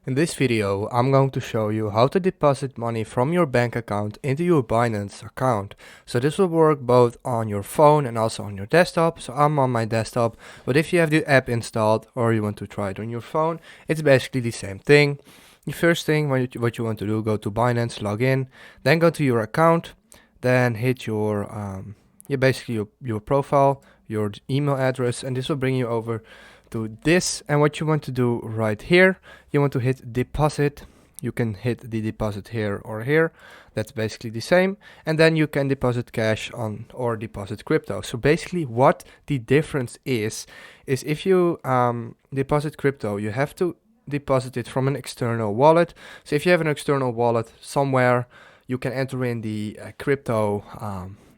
In this video, I'm going to show you how to deposit money from your bank account into your Binance account. So this will work both on your phone and also on your desktop. So I'm on my desktop, but if you have the app installed or you want to try it on your phone, it's basically the same thing. The first thing what you want to do, go to Binance, log in, then go to your account, then hit your basically your profile, your email address, and this will bring you over to this. And what you want to do right here, you want to hit deposit. You can hit the deposit here or here. That's basically the same. And then you can deposit cash on or deposit crypto. So basically what the difference is if you deposit crypto, you have to deposit it from an external wallet. So if you have an external wallet somewhere, you can enter in the crypto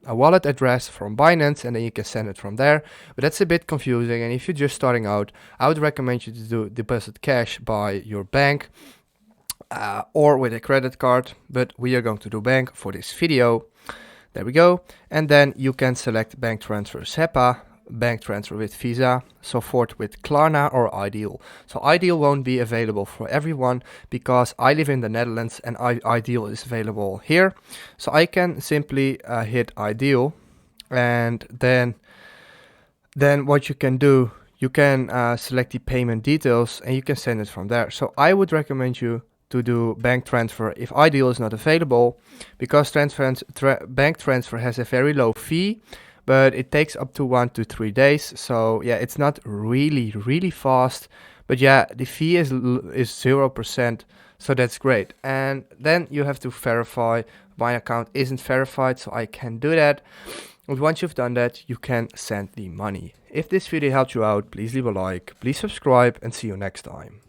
a wallet address from Binance, and then you can send it from there. But that's a bit confusing, and if you're just starting out, I would recommend you to do deposit cash by your bank or with a credit card, but we are going to do bank for this video. There we go. And then you can select bank transfer SEPA, bank transfer with Visa, so forth with Klarna or Ideal. So Ideal won't be available for everyone because I live in the Netherlands and Ideal is available here. So I can simply hit Ideal, and then what you can do, you can select the payment details and you can send it from there. So I would recommend you to do bank transfer if Ideal is not available, because bank transfer has a very low fee, but it takes up to 1 to 3 days. So yeah, it's not really fast, but yeah, the fee is 0%, so that's great. And then you have to verify. My account isn't verified, so I can do that. And once you've done that, you can send the money. If this video helped you out, please leave a like, please subscribe, and see you next time.